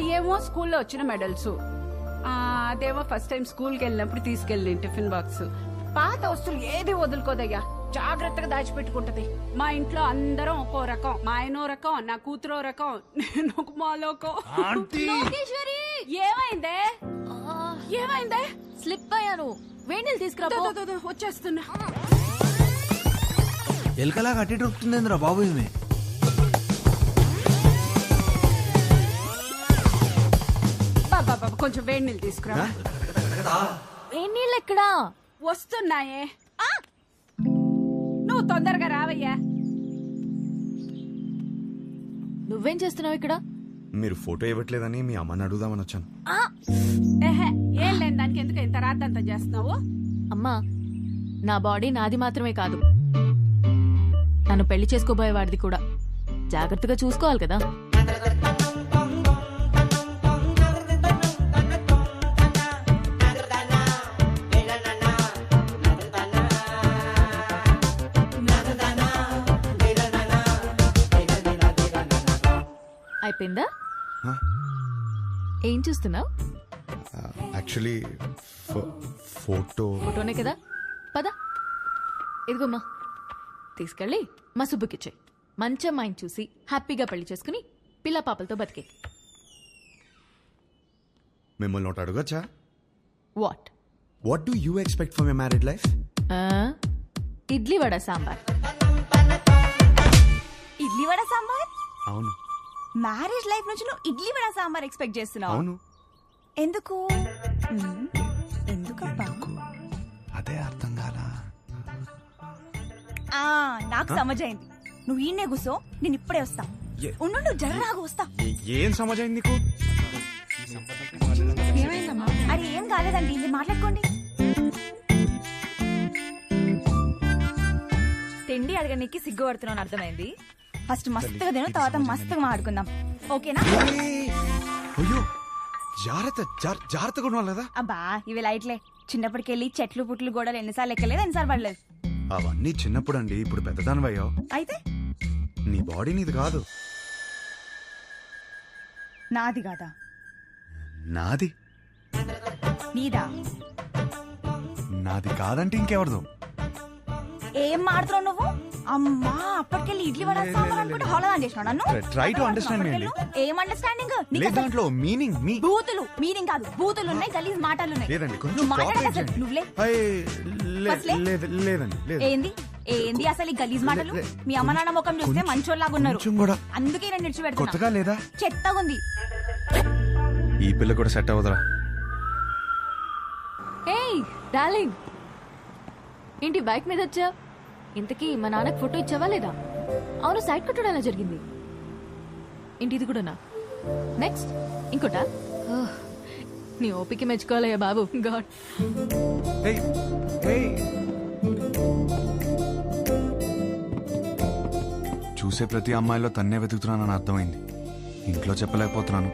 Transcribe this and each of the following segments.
అయ్యేమో స్కూల్లో వచ్చిన మెడల్స్, అదేమో ఫస్ట్ టైం స్కూల్కి వెళ్ళినప్పుడు తీసుకెళ్ళి టిఫిన్ బాక్స్. పాత వస్తువులు ఏది వదులుకోదయ్యా, జాగ్రత్తగా దాచిపెట్టుకుంటది. మా ఇంట్లో అందరం ఒక్కో రకం, మా ఆయనో రకం, నా కూతురో రకం, నేను ఒక మాలోకం. లోకేశ్వరి ఏమైందే ఏమైందే? స్లిప్ అయ్యాను, వేణీలు తీసుకురా. వచ్చేస్తున్నా. ఎలకలా కట్టి దొరుకుతుందిరా బాబు ఈమె. బాబా కొంచెం వేడి నీళ్ళు తీసుకురా. వేణీళ్ళు ఎక్కడా? వస్తున్నాయే, నువ్వు తొందరగా రావయ్యా. నువ్వేం చేస్తున్నావు ఇక్కడ? మీరు ఫోటో ఇవ్వట్లేదని మీ అమ్మని అడుగుదామని వచ్చాను. ఏం లేని దానికి ఎందుకు ఇంత రాద్దంతా చేస్తున్నావు? అమ్మా, నా బాడీ నాది మాత్రమే కాదు, నన్ను పెళ్లి చేసుకోబోయేవాడిది కూడా. జాగ్రత్తగా చూసుకోవాలి కదా. అయిపోయిందా? ఏం చూస్తున్నావు? యాక్చువల్లీ ఫోటోనే కదా, పద. ఇదిగోమ్మా, తీసుకెళ్ళి మా సుబ్బుకిచ్చే. మంచి అమ్మాయిని చూసి హ్యాపీగా పెళ్లి చేసుకుని పిల్ల పాపలతో బతికే. మిమ్మల్ని ఒకటి అడగచ్చా? What do you expect for my married life? Idli vada sambar. Idli vada sambar? అవును. మ్యారేజ్ లైఫ్ నుంచి నువ్వు ఇడ్లీ వడ సాంబార్ ఎక్స్పెక్ట్ చేస్తున్నావు? అవును. ఎందుకు? ఎందుకబ్బా? అదే అర్థం కాలా. నాకు సమజైంది. నువ్వు ఈయనే కూసో, నేను ఇప్పుడే వస్తా. ఉండు, జర్రాగా వస్తా. ఏం సమజైంది నీకు? అరే ఏం కాలేదండి, ఇది మాట్లాడుకోండి. తిండి అడగడానికి సిగ్గుపడుతున్నాను అర్థమైంది. ఫస్ట్ మస్తుగా తిను, తర్వాత మస్తుగా మాట్లాడుకుందాం, ఓకేనా? అయ్యో, జాగ్రత్తగా ఉండాలి కదా. అబ్బా ఇవి లైట్లే. చిన్నప్పటికెళ్ళి చెట్లు పుట్లు గోడలు ఎన్నిసార్లు ఎక్కలేదు, ఎన్నిసార్లు పడలేదు. అవన్నీ చిన్నప్పుడు అండి, ఇప్పుడు పెద్దదానివయ్యో. అయితే నీ బాడీ నీది కాదు. నాది కాదా? నాది. నీదా? నాది కాదంటే ఇంకెవరిదో. ఏం మాడుతున్నావు నువ్వు? అమ్మా, అప్పటికెళ్ళి ఇడ్లీ వడ సాంబార్ అనుకుంటే హోళదాన్ చేసినావు నన్ను. ట్రై టు అండర్స్టాండ్ మీ అండి. ఏం అండర్స్టాండింగ్? దాంట్లో మీనింగ్ బూతులు, మీనింగ్ కాదు, బూతులు ఉన్నాయి, గలీజ్ మాటలు ఉన్నాయి. లేదండి, కొంచెం నువ్వు మాట్లాడక కోఆపరేట్ అసలు చేయండి. నువ్వులే. లేదండి. ఏంది ఏంది అసలు ఈ గలీజ్ మాటలు? మీ అమ్మ నాన్న ముఖం చూస్తే మంచోళ్ళలాగా ఉన్నారు, అందుకే నేను నిడిచిపెడతా. కొత్తగా లేదా? చెత్తగా ఉంది. ఈ పిల్ల కూడా సెట్ అవ్వదురా. ఏయ్ డార్లింగ్, ఏంటి బైక్ మీద వచ్చా? ఇంతకీ మా నాన్నకి ఫోటో ఇచ్చావా లేదా? అవును, సైడ్ కొట్టడం ఎలా జరిగింది? ఏంటి ఇది కూడానా? నెక్స్ట్ ఇంకోటా? నీ ఓపిక మెచ్చుకోవాలయ్యా బాబు. గాడ్. చూసే ప్రతి అమ్మాయిలో తన్నే వెతుకుతున్నానని అర్థమైంది. ఇంట్లో చెప్పలేకపోతున్నాను,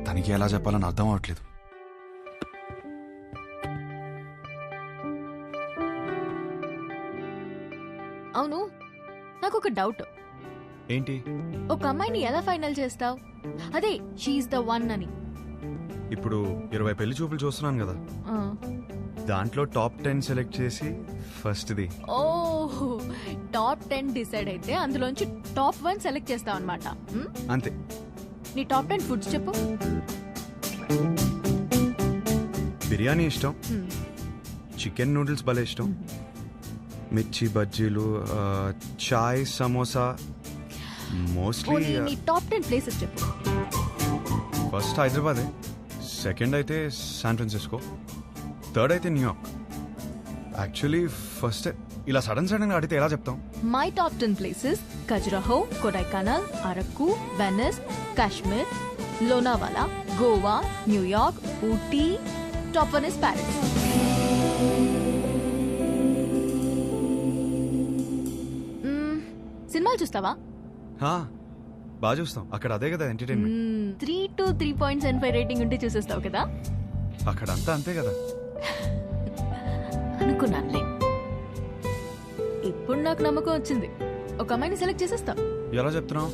తనకి ఎలా చెప్పాలని అర్థం అవట్లేదు. అవును, నాకు ఒక డౌట్. ఏంటి? ఒక అమ్మాయిని ఎలా ఫైనల్ చేస్తావు? అదే షీఈస్ ద వన్ అని. ఇప్పుడు 20 పెళ్లి చూపులు చూస్తున్నాను కదా, దాంట్లో టాప్ 10 సెలెక్ట్ చేసి ఫస్ట్ది. ఓహ్, టాప్ 10 డిసైడ్ అయితే అందులోంచి టాప్ 1 సెలెక్ట్ చేస్తావు అనమాట. అంతే. నీ టాప్ 10 ఫుడ్స్ చెప్పు. బిర్యానీ ఇష్టం, చికెన్ నూడిల్స్ భలే ఇష్టం, మిర్చి బజ్జీలు, చాయ్, సమోసా. మోస్ట్లీ నీ టాప్ 10 ప్లేసెస్ చెప్పు. ఫస్ట్ హైదరాబాదే, సెకండ్ అయితే శాన్ ఫ్రాన్సిస్కో, థర్డ్ అయితే న్యూయార్క్. యాక్చువల్లీ ఫస్ట్ ఇలా సడన్ గా అడిగితే ఎలా చెప్తాం? My top 10 places: Khajuraho, Kodaikanal, Araku, Venice, Kashmir, Lonavala, Goa, New York, Ooty. Top 1 is Paris. సినిమాలు చూస్తావా? బాగా చూస్తాం, అక్కడ అదే కదా ఎంటర్టైన్మెంట్. 3 to 3.75 రేటింగ్ ఉంటే చూసేస్తావు కదా. అక్కడ అంతా అంతే కదా. అనుకున్నానులే. ఇప్పుడు నాకు నమ్మకం వచ్చింది, ఒక అమ్మాయిని సెలెక్ట్ చేసేస్తావు. ఎలా చెప్తున్నావు?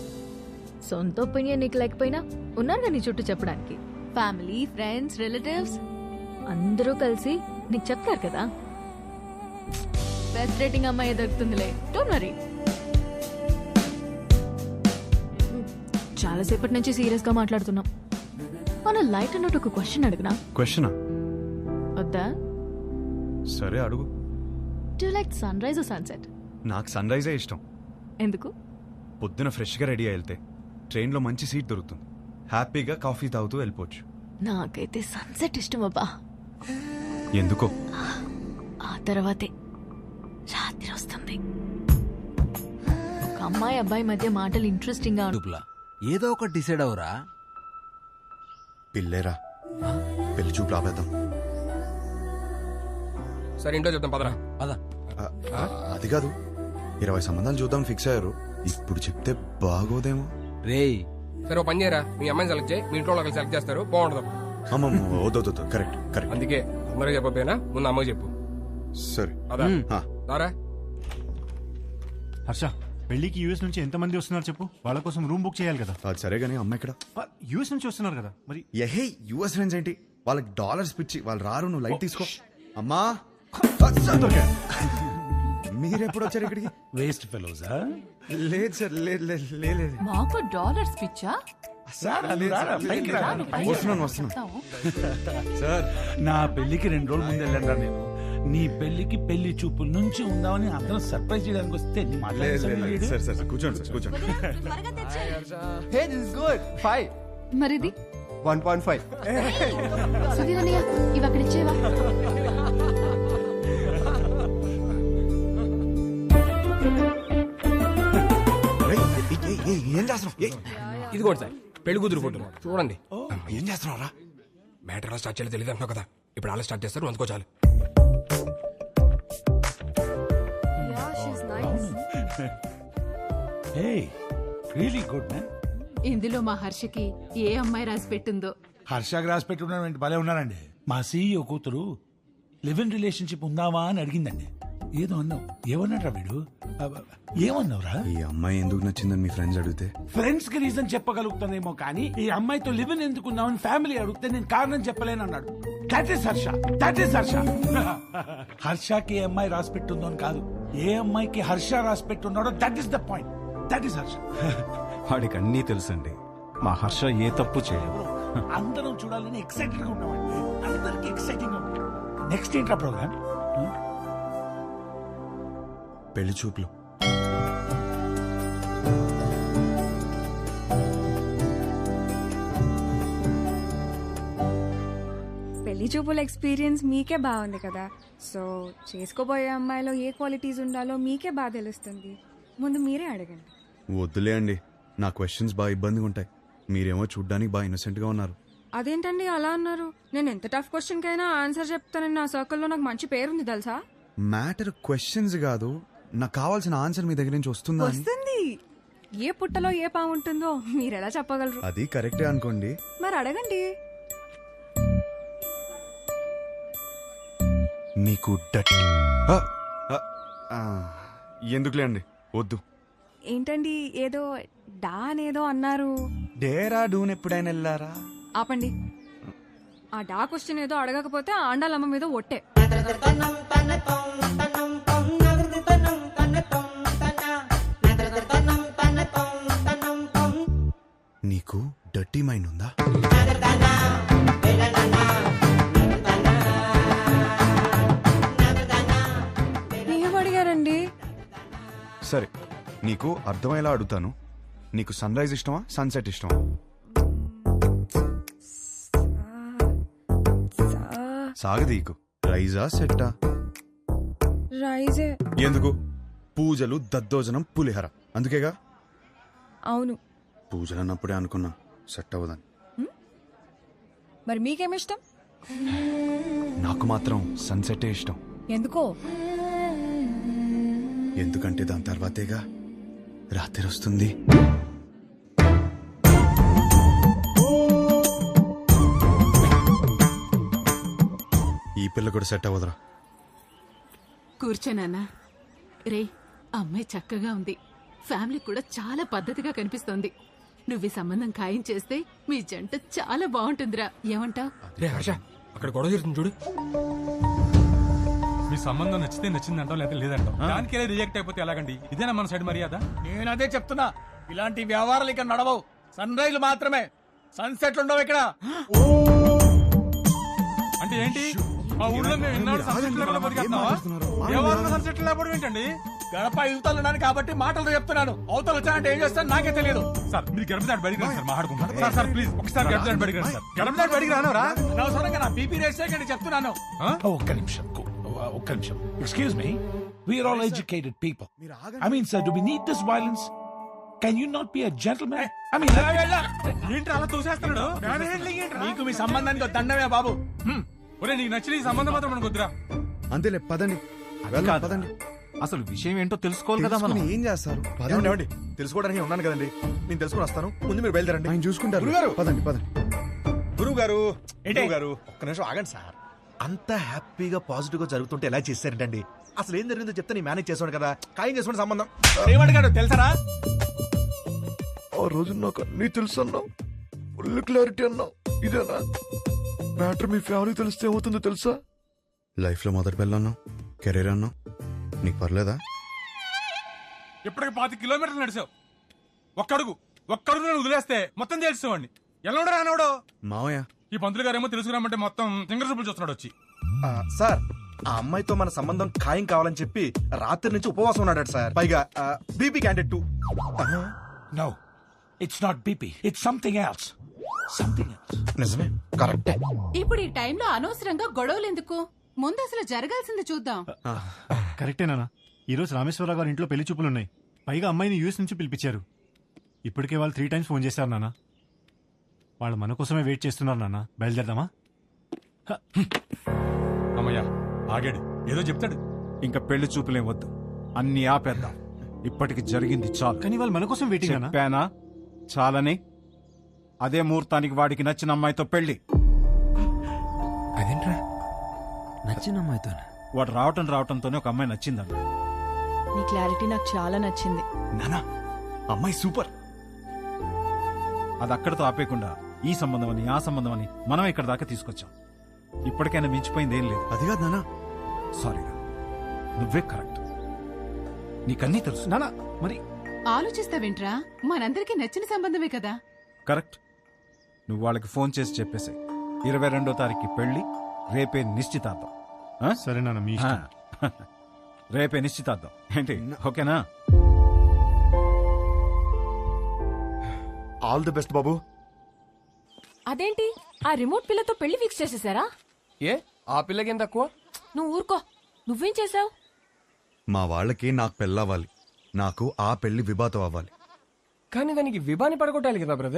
సొంత ఒపీనియన్ నీకు లేకపోయినా ఉన్నారుగా నీ చుట్టూ చెప్పడానికి. ఫ్యామిలీ, ఫ్రెండ్స్, రిలేటివ్స్ అందరూ కలిసి నీకు చెప్తారు కదా. బెస్ట్ రేటింగ్ అమ్మాయి దొరుకుతుందిలే, డోంట్ వరీ. చాలాసేపటి నుంచి సీరియస్ గా మాట్లాడుతున్నాం. మన లైట్ అన్నట్టు ఒక క్వశ్చన్ అడిగినా? క్వశ్చనా? వద్దా? సరే అడుగు. Do like sunrise or sunset? నాకు సన్ రైజే ఇష్టం. ఎందుకు? పొద్దున ఫ్రెష్గా రెడీ అయి వెళ్తే ట్రైన్లో మంచి సీట్ దొరుకుతుంది, హ్యాపీగా కాఫీ తాగుతూ వెళ్ళిపోవచ్చు. నాకైతే సన్సెట్ ఇష్టం అబ్బా. ఎందుకో? ఆ తర్వాతే రాత్రి వస్తుంది. ఒక అమ్మాయి అబ్బాయి మధ్య మాటలు ఇంట్రెస్టింగ్ గా డుప్లా ఏదో ఒకటి డిసైడ్ అవరా. పిల్లేరా, పెళ్లి చూపు ఆపేద్దాం. సరే ఇంట్లో చెప్తాం పదరా. పద. అది కాదు, 20 సంబంధాలు చూద్దాం ఫిక్స్ అయ్యారు. ఇప్పుడు చెప్తే బాగోదేమో. రేయ్ సరే ఓ పని చేయరా, మీ అమ్మాయిని సెలెక్ట్ చేయి, మీ ఇంట్లో వాళ్ళకి సెలెక్ట్ చేస్తారు, బాగుంటుంది. అమ్మమ్మ వద్దు, కరెక్ట్ కరెక్ట్. అందుకే అందరూ చెప్పకపోయినా ముందు అమ్మకి చెప్పు. సరే అదా దారా. హర్ష, పెళ్లికి యూఎస్ నుంచి ఎంతమంది వస్తున్నారు చెప్పు. వాళ్ళ కోసం రూమ్ బుక్ చేయాలి కదా. అది సరే కానీ అమ్మ ఇక్కడ. యూఎస్ నుంచి వస్తున్నారు కదా మరి. ఎహే యుఎస్ ఫ్రెండ్స్ ఏంటి, వాళ్ళకి డాలర్స్ పిచ్చి, వాళ్ళు రారు, నువ్వు లైట్ తీసుకో. అమ్మా మీరెప్పుడు వచ్చారు ఇక్కడికి? వేస్ట్ ఫెలోజా? లేదు సార్, లేదు. మాకు డాలర్స్ పిచ్చా? వస్తున్నాను సార్. నా పెళ్లికి 2 రోజులు ముందు వెళ్ళండి నేను. నీ పెళ్లికి పెళ్లి చూపుల నుంచి ఉందామని అందరం సర్ప్రైజ్ చేయడానికి వస్తే నీ మాట్లాడలేదు. సార్ కూర్చోండి సార్, కూర్చోండి. Hey, this is good. 5. మరిది 1.5. సుధీర్ అన్నయ్య ఇవి అక్కడ ఇచ్చేవా? ఏం చేస్తున్నావు? ఇది కూడా సార్ పెళ్లి కూతురు ఫోటో చూడండి. ఏం చేస్తున్నావురా? మ్యాటర్ ఎలా స్టార్ట్ చేయాలో తెలియదు అంటున్నావు కదా, ఇప్పుడు అలా స్టార్ట్ చేస్తారు, అందుకో చాలు. Hey, really good man. ఇందులో మా హర్షకి ఏ అమ్మాయి రాసి పెట్టిందో. హర్షకి రాసి పెట్టుకున్నాడు, భలే ఉన్నారండి. మా సీఈఓ కూతురు లివ్ ఇన్ రిలేషన్షిప్ ఉందావా అని అడిగిందండి. ఏదో అన్నావు, ఏమన్నాడ్రా వీడు? ఏమన్నావురా? ఈ అమ్మాయి ఎందుకు నచ్చిందని మీ ఫ్రెండ్స్ అడిగితే ఫ్రెండ్స్ కి రీజన్ చెప్పగలుగుతానేమో కానీ ఈ అమ్మాయితో లివ్ ఇన్ ఎందుకున్నావని ఫ్యామిలీ అడిగితే నేను కారణం చెప్పలేను అన్నాడు. That is Harsha, that is Harsha. హర్షకి ఏ అమ్మాయి రాసి పెట్టుందో అని కాదు, ఏ అమ్మాయికి హర్ష రాసి పెట్టున్నాడో that is the point. That is Harsha. వాడికి అన్నీ తెలుసండి. మా హర్ష ఏ తప్పు చేయదు. అందరం చూడాలని ఎక్సైటెడ్ గా ఉన్నామండి. అందరికి ఎక్సైటింగ్ గా ఉంది. నెక్స్ట్ ఏంట్రా ప్రోగ్రామ్? పెళ్లి చూపులు. పెళ్లి చూపుల ఎక్స్పీరియన్స్ మీకే బాగుంది కదా, సో చేసుకోబోయే అమ్మాయిలో ఏ క్వాలిటీస్ ఉండాలో మీకే బాగా తెలుస్తుంది. ముందు మీరే అడగండి. వద్దులే అండి, నా క్వశ్చన్స్ బాగా ఇబ్బందిగా ఉంటాయి. మీరేమో చూడ్డానికి బాగా ఇన్నోసెంట్ గా ఉన్నారు. అదేంటండి అలా అన్నారు? నేను ఎంత టఫ్ క్వశ్చన్ కైనా ఆన్సర్ చెప్తానని నా సర్కిల్లో నాకు మంచి పేరుంది తెలుసా. మ్యాటర్ క్వశ్చన్స్ కాదు, నాకు కావాల్సిన ఆన్సర్ మీ దగ్గర నుంచి వస్తుందా అని. వస్తుంది. ఏ పుట్టలో ఏ పాము ఉంటుందో మీరెలా చెప్పగలరు? అది కరెక్టే అనుకోండి. మరి అడగండి. మీకు ఎందుకులే అండి, వద్దు. ఏంటండి ఏదో డా అనేదో అన్నారు? డేరా డూన్ ఎప్పుడైనా వెళ్ళారా? ఆపండి. ఆ డా క్వశ్చన్ ఏదో అడగకపోతే ఆండాలమ్మ మీద ఒట్టే. నీకు డర్టీ మైండ్ ఉందా? ఏం అడిగారండి? సరే, నీకు అర్థమయ్యేలా అడుగుతాను. నీకు సన్ రైజ్ ఇష్టమా, సన్సెట్ ఇష్టమా? సాగదీకు. రైజా సెట్టా? రైజే. ఎందుకు? పూజలు, దద్దోజనం, పులిహర, అందుకేగా. అవును. పూజలు అన్నప్పుడే అనుకున్నా సెట్ అవ్వదని. మరి మీకేమిష్టం? నాకు మాత్రం సన్సెటే ఇష్టం. ఎందుకో? ఎందుకంటే దాని తర్వాతేగా రాత్రి వస్తుంది. ఈ పిల్ల కూడా సెట్ అవ్వదురా. కూర్చోనానా. రే, అమ్మాయి చక్కగా ఉంది, ఫ్యామిలీ కూడా చాలా పద్ధతిగా కనిపిస్తోంది. నువ్వు ఈ సంబంధం ఖాయం చేస్తే మీ జంట చాలా బాగుంటుందిరా ఏమంటావ్? రే హర్ష అక్కడ గొడవ జరుగుతుంది చూడు. మీ సంబంధం నచ్చితే నచ్చిందంటాం లేదా లేదంటాం. దానికే రిజెక్ట్ అయిపోతే ఎలాగండి? ఇదేనా మన సైడ్ మర్యాద? నేను అదే చెప్తున్నా, ఇలాంటి వ్యవహారాలు ఇక్కడ నడవవు. సన్ రైజ్ మాత్రమే, సన్సెట్లు ఉండవు ఇక్కడ. అంటే ఏంటి? మా ఊళ్ళో మేము ఎన్నాడు సన్సెట్ లేకుండా బతికేస్తున్నావా? ఏ వారంలో సన్సెట్ లేకపోవడం ఏంటండి? గడప యువతలు ఉన్నాను కాబట్టి మాటలతో చెప్తున్నాను. అవతలు వచ్చానంటే ఏం చేస్తాను నాకే తెలియదు. సార్ మీరు గడప దాటి బయటికి రండి సార్, మాట్లాడుకుంటాం. సార్ సార్ ప్లీజ్ ఒకసారి గడప దాటి బయటికి రండి సార్. గడప దాటి బయటికి రానవరా? అనవసరంగా నా బీపీ రేస్ చేయకండి చెప్తున్నాను. ఒక్క నిమిషం excuse me, we are all educated people. I mean sir, do we need this violence? Can you not be a gentlemen? I mean ఏంటి అలా తోసేస్తున్నాడు? నీకు మీ సంబంధానికి దండమే బాబు. ఒరే నీకు నచ్చిన ఈ సంబంధం మాత్రం మనకు వద్దురా. అంతేలే పదండి. పదండి. అసలు విషయం ఏంటో తెలుసుకోవాలి కదా మనం. ఏం చేస్తారు? తెలుసుకోవడానికి ఉన్నాను కదండి, నేను తెలుసుకుని వస్తాను. ముందు మీరు బయలుదేరండి. ఆయన చూసుకుంటారు. గురుగారు. పదండి పదండి. గురువు గారు, ఏంటి? గారు ఒక్క నిమిషం ఆగండి సార్. అంత హ్యాపీగా పాజిటివ్ గా జరుగుతుంటే ఎలా చేశారంటండి? అసలు ఏం జరిగిందో చెప్తే నేను మేనేజ్ చేసాను కదా. ఖాయం చేసుకునే సంబంధం. ఏమడిగాడు తెలుసరా? ఆ రోజు నాకు అన్నీ తెలుసు అన్నావు, ఫుల్ క్లారిటీ అన్నావు. ఇదేనా మ్యాటర్? మీ ఫ్యామిలీ తెలిస్తే ఏమవుతుందో తెలుసా? లైఫ్ లో మొదటి పెళ్ళి అన్నావు, కెరీర్ అన్నావు. నీకు పర్లేదా? ఇప్పటికి 5 కిలోమీటర్లు నడిచావు. ఒక్కడుగు నేను వదిలేస్తే మొత్తం తెలిసేవాడిని. ఎలా ఉండరా అన్నాడు మావయ్య. ఈ పంతులు గారేమో తెలుసుకురామంటే మొత్తం సింగర్ చూపులు చూస్తున్నాడు వచ్చి. సార్, ఆ అమ్మాయితో మన సంబంధం ఖాయం కావాలని చెప్పి రాత్రి నుంచి ఉపవాసం ఉన్నాడు సార్. పైగా BP candidate 2. No, it's not BP, it's something else. నిజమే, కరెక్టే. ఇప్పుడు ఈ టైంలో అనవసరంగా గొడవలు ఎందుకు? ముందు అసలు జరగాల్సింది చూద్దాం. కరెక్టేనా? ఈ రోజు రామేశ్వరరావు గారి ఇంట్లో పెళ్లి చూపులు ఉన్నాయి. పైగా అమ్మాయిని యూఎస్ నుంచి పిలిపించారు. ఇప్పటికే వాళ్ళు 3 times ఫోన్ చేశారు నాన్న. వాళ్ళు మన కోసమే వెయిట్ చేస్తున్నారు నాన్న. బయలుదేరదామా? అమ్మయ్యా ఆగాడు, ఏదో చెప్తాడు. ఇంకా పెళ్లి చూపులేం వద్దు, అన్ని ఆపేద్దాం. ఇప్పటికి జరిగింది చాలు. కానీ వాళ్ళు మన కోసం వెయిటింగ్ చెప్పానా? చాలని. అదే ముహూర్తానికి వాడికి నచ్చిన అమ్మాయితో పెళ్లి. అదేంట్రా నచ్చిన అమ్మాయితో? వాడు రావటంతోనే ఒక అమ్మాయి నచ్చిందన్న. నీ క్లారిటీ నాకు చాలా నచ్చింది. నానా, అమ్మాయి సూపర్. అది అక్కడతో ఆపేయకుండా ఈ సంబంధం అని ఆ సంబంధం అని మనం ఇక్కడ దాకా తీసుకొచ్చాం. ఇప్పటికైనా మించిపోయింది ఏం లేదు. అది కాదు నానా. సారీరా, నువ్వే కరెక్ట్. నీకన్నీ తెలుసు నానా. మరి ఆలోచిస్తావేంట్రా? మనందరికీ నచ్చిన సంబంధమే కదా. కరెక్ట్. నువ్వు వాళ్ళకి ఫోన్ చేసి చెప్పేసి 22వ తారీఖు పెళ్లి, రేపే నిశ్చితార్థం. సరే నాన్న, మీ ఇష్టం. రేపే నిశ్చితార్థం. ఏంటి, ఓకేనా? ఆల్ ది బెస్ట్ బాబు. అదేంటి, ఆ రిమోట్ పిల్లతో పెళ్లి ఫిక్స్ చేసేసారా? ఏ ఆ పిల్లకేం తక్కువ? నువ్వు ఊరుకో. నువ్వేం చేసావు? మా వాళ్ళకి నాకు పెళ్ళవ్వాలి, నాకు ఆ పెళ్లి విభాతం అవ్వాలి. కానీ దానికి విభాని పడగొట్టాలి కదా బ్రదర్.